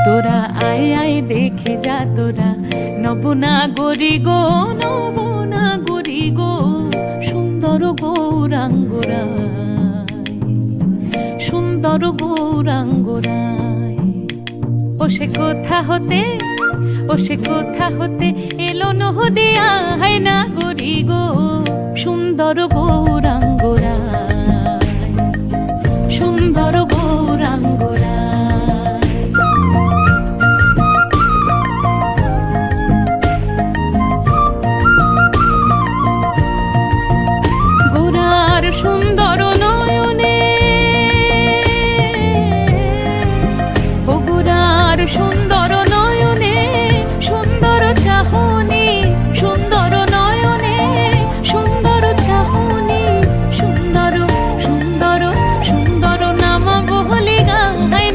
তোরা আয় আয় দেখে যা তোরা, নবনাগরী গো নবনাগরী গো, সুন্দর গৌরাঙ্গরায়, সুন্দর গৌরাঙ্গরায়। ও সে কোথা হতে, ও সে কোথা হতে এলো নদিয়া হায় নাগরী গো, সুন্দর গৌরাঙ্গরায়, সুন্দর গৌরাঙ্গ।